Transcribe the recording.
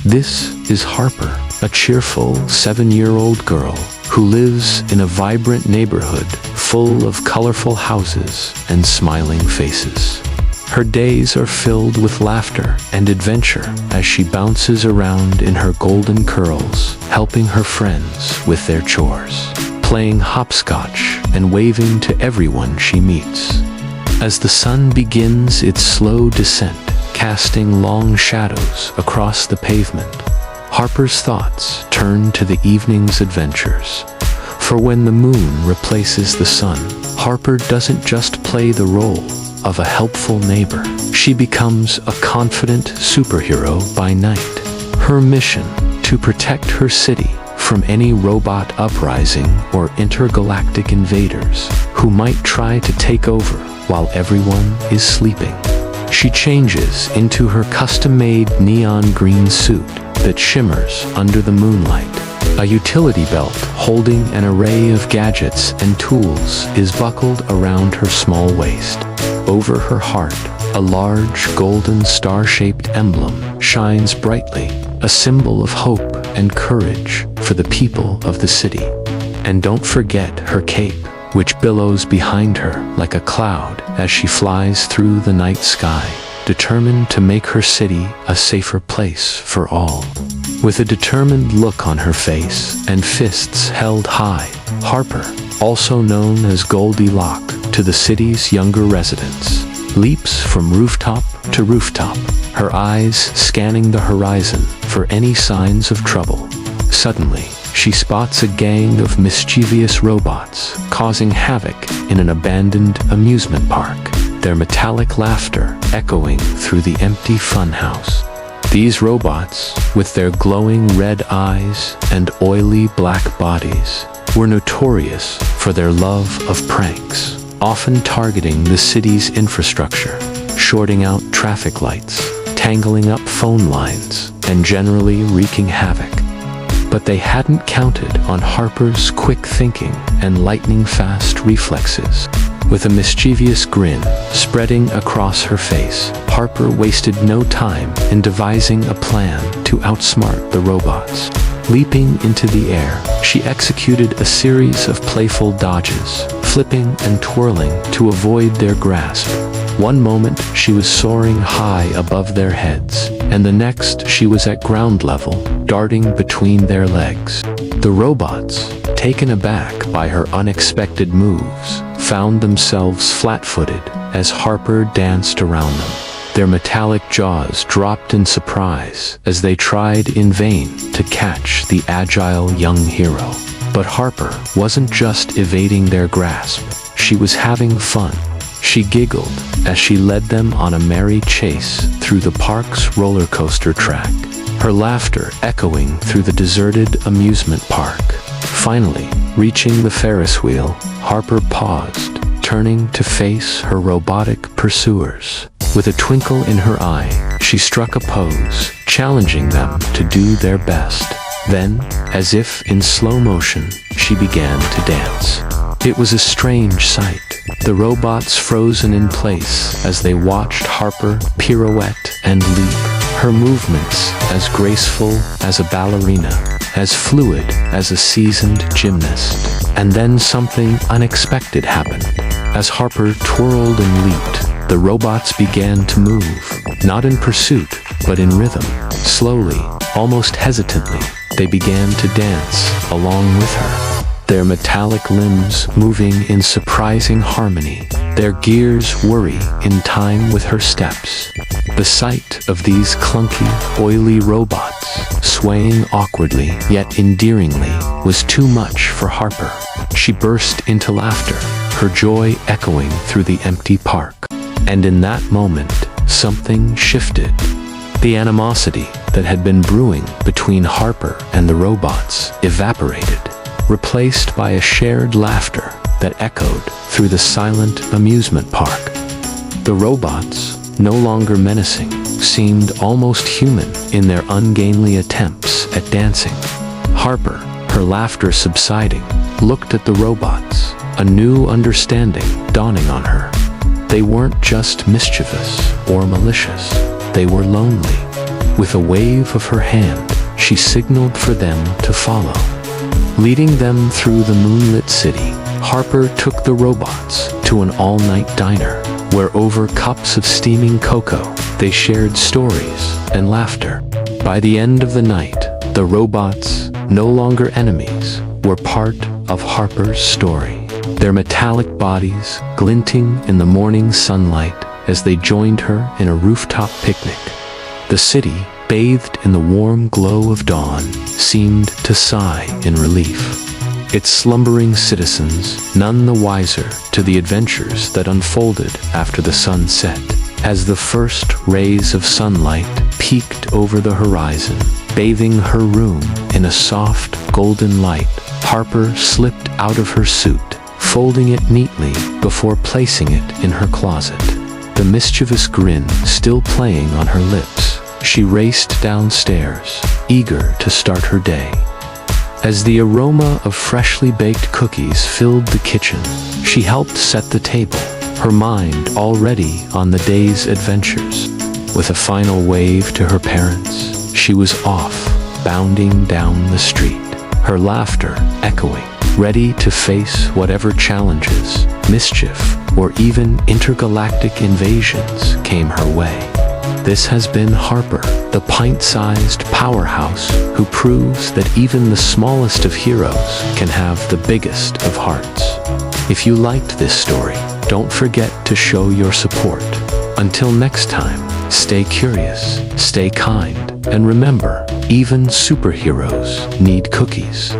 This is Harper, a cheerful 7-year-old girl who lives in a vibrant neighborhood full of colorful houses and smiling faces. Her days are filled with laughter and adventure as she bounces around in her golden curls, helping her friends with their chores, playing hopscotch and waving to everyone she meets. As the sun begins its slow descent, casting long shadows across the pavement, Harper's thoughts turn to the evening's adventures. For when the moon replaces the sun, Harper doesn't just play the role of a helpful neighbor. She becomes a confident superhero by night. Her mission: to protect her city from any robot uprising or intergalactic invaders who might try to take over while everyone is sleeping. She changes into her custom-made neon green suit that shimmers under the moonlight. A utility belt holding an array of gadgets and tools is buckled around her small waist. Over her heart, a large golden star-shaped emblem shines brightly, a symbol of hope and courage for the people of the city. And don't forget her cape, which billows behind her like a cloud as she flies through the night sky, determined to make her city a safer place for all. With a determined look on her face and fists held high, Harper, also known as Goldie Locks to the city's younger residents, leaps from rooftop to rooftop, her eyes scanning the horizon for any signs of trouble. Suddenly, she spots a gang of mischievous robots causing havoc in an abandoned amusement park, their metallic laughter echoing through the empty funhouse. These robots, with their glowing red eyes and oily black bodies, were notorious for their love of pranks, often targeting the city's infrastructure, shorting out traffic lights, tangling up phone lines, and generally wreaking havoc. But they hadn't counted on Harper's quick thinking and lightning-fast reflexes. With a mischievous grin spreading across her face, Harper wasted no time in devising a plan to outsmart the robots. Leaping into the air, she executed a series of playful dodges, flipping and twirling to avoid their grasp. One moment she was soaring high above their heads, and the next she was at ground level, darting between their legs. The robots, taken aback by her unexpected moves, found themselves flat-footed as Harper danced around them. Their metallic jaws dropped in surprise as they tried in vain to catch the agile young hero. But Harper wasn't just evading their grasp, she was having fun. She giggled as she led them on a merry chase through the park's roller coaster track, her laughter echoing through the deserted amusement park. Finally, reaching the Ferris wheel, Harper paused, turning to face her robotic pursuers. With a twinkle in her eye, she struck a pose, challenging them to do their best. Then, as if in slow motion, she began to dance. It was a strange sight, the robots frozen in place as they watched Harper pirouette and leap, her movements as graceful as a ballerina, as fluid as a seasoned gymnast. And then something unexpected happened. As Harper twirled and leaped, the robots began to move, not in pursuit, but in rhythm. Slowly, almost hesitantly, they began to dance along with her, their metallic limbs moving in surprising harmony, their gears whirring in time with her steps. The sight of these clunky, oily robots, swaying awkwardly yet endearingly, was too much for Harper. She burst into laughter, her joy echoing through the empty park. And in that moment, something shifted. The animosity that had been brewing between Harper and the robots evaporated, replaced by a shared laughter that echoed through the silent amusement park. The robots, no longer menacing, seemed almost human in their ungainly attempts at dancing. Harper, her laughter subsiding, looked at the robots, a new understanding dawning on her. They weren't just mischievous or malicious, they were lonely. With a wave of her hand, she signaled for them to follow. Leading them through the moonlit city, Harper took the robots to an all-night diner, where over cups of steaming cocoa, they shared stories and laughter. By the end of the night, the robots, no longer enemies, were part of Harper's story, their metallic bodies glinting in the morning sunlight as they joined her in a rooftop picnic. The city, bathed in the warm glow of dawn, seemed to sigh in relief. Its slumbering citizens none the wiser to the adventures that unfolded after the sun set. As the first rays of sunlight peeked over the horizon, bathing her room in a soft, golden light, Harper slipped out of her suit, folding it neatly before placing it in her closet. The mischievous grin still playing on her lips, she raced downstairs, eager to start her day. As the aroma of freshly baked cookies filled the kitchen, she helped set the table, her mind already on the day's adventures. With a final wave to her parents, she was off, bounding down the street, her laughter echoing, ready to face whatever challenges, mischief, or even intergalactic invasions came her way. This has been Harper, the pint-sized powerhouse who proves that even the smallest of heroes can have the biggest of hearts. If you liked this story, don't forget to show your support. Until next time, stay curious, stay kind, and remember, even superheroes need cookies.